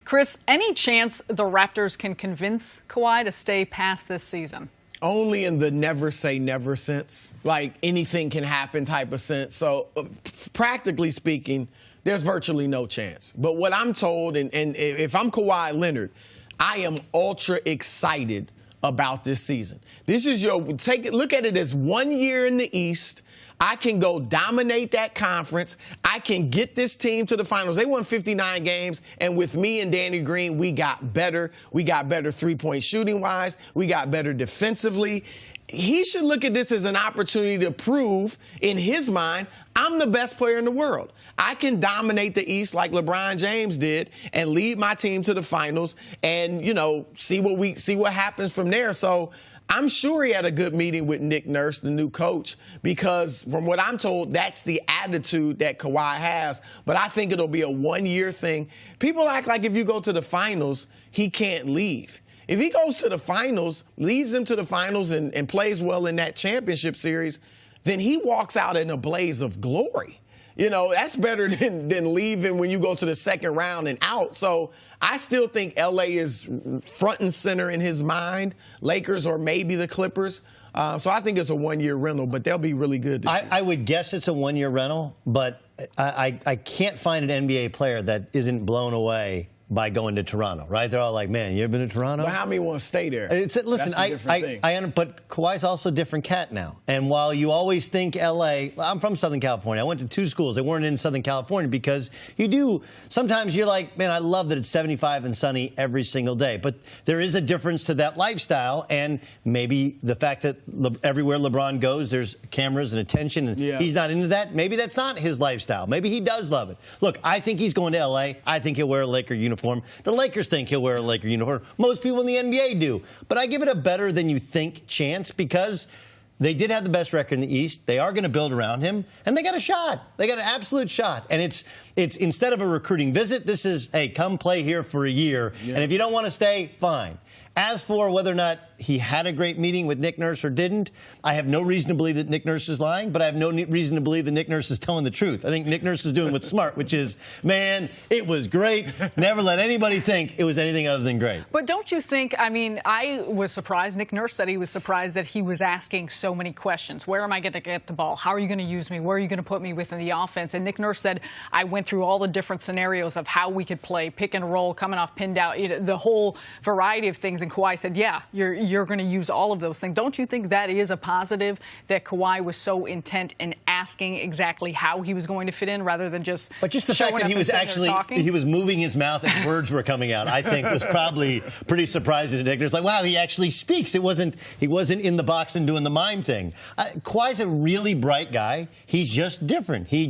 Chris, any chance the Raptors can convince Kawhi to stay past this season? Only in the never say never sense, like anything can happen type of sense. So practically speaking, there's virtually no chance. But what I'm told, and if I'm Kawhi Leonard, I am ultra excited about this season. This is look at it as 1 year in the East. I can go dominate that conference. I can get this team to the finals. They won 59 games, and with me and Danny Green, we got better. We got better three-point shooting-wise. We got better defensively. He should look at this as an opportunity to prove, in his mind, I'm the best player in the world. I can dominate the East like LeBron James did and lead my team to the finals and, see what happens from there. So I'm sure he had a good meeting with Nick Nurse, the new coach, because from what I'm told, that's the attitude that Kawhi has. But I think it'll be a one-year thing. People act like if you go to the finals, he can't leave. If he goes to the finals, leads them to the finals and plays well in that championship series, then he walks out in a blaze of glory. That's better than leaving when you go to the second round and out. So I still think L.A. is front and center in his mind, Lakers or maybe the Clippers. So I think it's a one-year rental, but they'll be really good this year. I would guess it's a one-year rental, but I can't find an NBA player that isn't blown away by going to Toronto, right? They're all like, man, you ever been to Toronto? But how many want to stay there? Listen, but Kawhi's also a different cat now. And while you always think L.A., I'm from Southern California. I went to two schools. They weren't in Southern California because sometimes you're like, man, I love that it's 75 and sunny every single day. But there is a difference to that lifestyle. And maybe the fact that everywhere LeBron goes, there's cameras and attention. And he's not into that. Maybe that's not his lifestyle. Maybe he does love it. Look, I think he's going to L.A. I think he'll wear a Laker uniform. The Lakers think he'll wear a Laker uniform. Most people in the NBA do. But I give it a better than you think chance because they did have the best record in the East. They are going to build around him, and they got a shot. They got an absolute shot. And it's instead of a recruiting visit, this is, hey, come play here for a year. Yeah. And if you don't want to stay, fine. As for whether or not he had a great meeting with Nick Nurse or didn't, I have no reason to believe that Nick Nurse is lying, but I have no reason to believe that Nick Nurse is telling the truth. I think Nick Nurse is doing what's smart, which is, man, it was great. Never let anybody think it was anything other than great. But don't you think, I was surprised. Nick Nurse said he was surprised that he was asking so many questions. Where am I going to get the ball? How are you going to use me? Where are you going to put me within the offense? And Nick Nurse said, I went through all the different scenarios of how we could play, pick and roll, coming off pinned out, the whole variety of things. And Kawhi said, yeah, you're going to use all of those things. Don't you think that is a positive that Kawhi was so intent in asking exactly how he was going to fit in rather than just But just the fact that he was moving his mouth and words were coming out, I think was probably pretty surprising to Nick. It's like, wow, he actually speaks. He wasn't in the box and doing the mime thing. Kawhi's a really bright guy. He's just different. He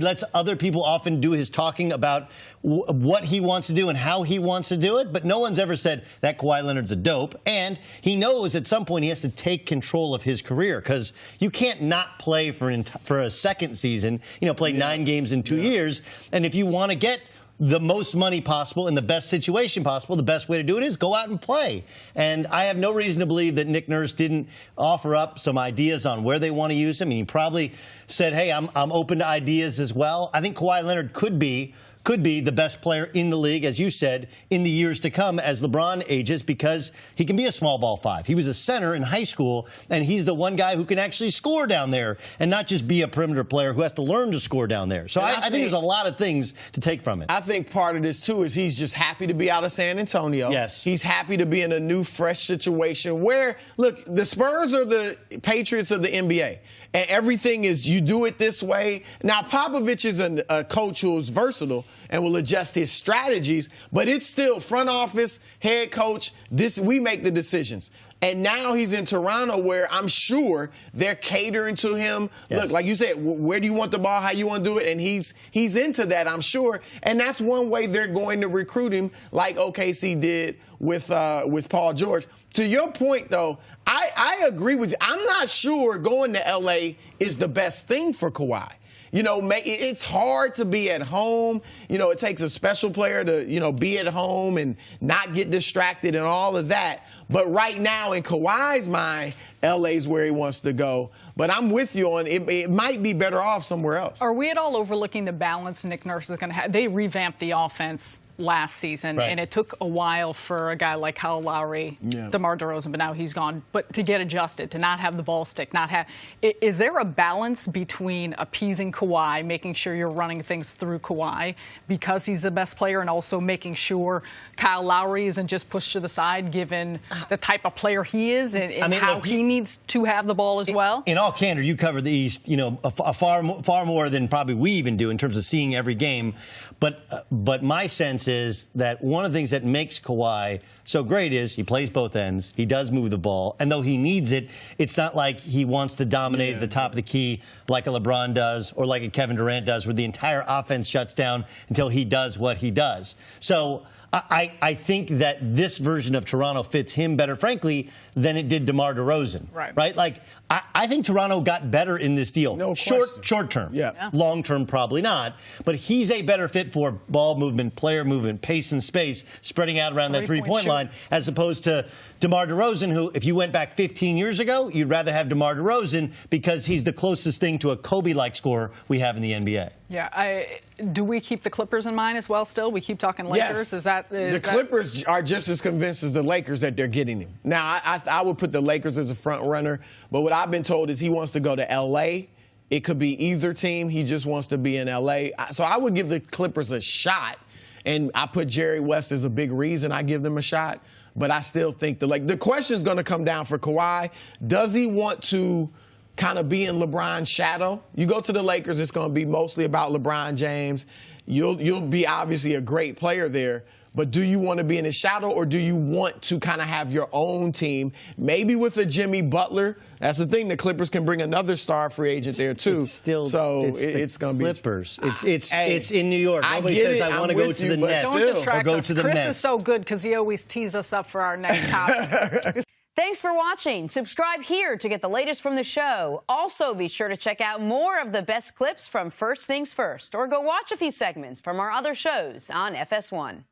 lets other people often do his talking about what he wants to do and how he wants to do it, but no one's ever said that Kawhi Leonard's a dope, and he knows at some point he has to take control of his career because you can't not play for a second season, play 9 games in 2 years, and if you want to get the most money possible in the best situation possible, the best way to do it is go out and play. And I have no reason to believe that Nick Nurse didn't offer up some ideas on where they want to use him. He probably said, hey, I'm open to ideas as well. I think Kawhi Leonard could be the best player in the league, as you said, in the years to come as LeBron ages because he can be a small ball 5. He was a center in high school, and he's the one guy who can actually score down there and not just be a perimeter player who has to learn to score down there. So I think there's a lot of things to take from it. I think part of this, too, is he's just happy to be out of San Antonio. Yes. He's happy to be in a new, fresh situation where, look, the Spurs are the Patriots of the NBA. And everything is you do it this way. Now, Popovich is a coach who is versatile and will adjust his strategies, but it's still front office, head coach, we make the decisions. And now he's in Toronto where I'm sure they're catering to him. Yes. Look, like you said, where do you want the ball, how you want to do it? And he's into that, I'm sure. And that's one way they're going to recruit him like OKC did with Paul George. To your point, though, I agree with you. I'm not sure going to L.A. is the best thing for Kawhi. It's hard to be at home. It takes a special player to, be at home and not get distracted and all of that. But right now, in Kawhi's mind, L.A.'s where he wants to go. But I'm with you on it might be better off somewhere else. Are we at all overlooking the balance Nick Nurse is going to have? They revamped the offense last season, and it took a while for a guy like Kyle Lowry, DeMar DeRozan, but now he's gone, but to get adjusted, to not have the ball stick, not have. Is there a balance between appeasing Kawhi, making sure you're running things through Kawhi because he's the best player, and also making sure Kyle Lowry isn't just pushed to the side given the type of player he is and how he needs to have the ball as well? In all candor, you cover the East, far more than probably we even do in terms of seeing every game. But my sense is that one of the things that makes Kawhi so great is he plays both ends. He does move the ball. And though he needs it, it's not like he wants to dominate at the top of the key like a LeBron does or like a Kevin Durant does, where the entire offense shuts down until he does what he does. So I think that this version of Toronto fits him better, frankly, than it did DeMar DeRozan. Right? Like, I think Toronto got better in this deal. No short term. Yeah. Long term, probably not. But he's a better fit for ball movement, player movement, pace and space, spreading out around that three-point line, as opposed to DeMar DeRozan, who, if you went back 15 years ago, you'd rather have DeMar DeRozan because he's the closest thing to a Kobe-like scorer we have in the NBA. Yeah. Do we keep the Clippers in mind as well still? We keep talking Lakers? Yes. The Clippers are just as convinced as the Lakers that they're getting him. Now, I would put the Lakers as a front runner, but what I've been told is he wants to go to L.A. It could be either team. He just wants to be in L.A. So I would give the Clippers a shot, and I put Jerry West as a big reason I give them a shot. But I still think the question is going to come down for Kawhi. Does he want to kind of be in LeBron's shadow? You go to the Lakers, it's going to be mostly about LeBron James. You'll be obviously a great player there. But do you want to be in his shadow, or do you want to kind of have your own team, maybe with a Jimmy Butler? That's the thing. The Clippers can bring another star free agent there, too. It's still, so it's going to be Clippers. It's in New York. Nobody says I want to go to the Nets or go to the Mets. Chris is so good because he always tees us up for our next topic. Thanks for watching. Subscribe here to get the latest from the show. Also, be sure to check out more of the best clips from First Things First, or go watch a few segments from our other shows on FS1.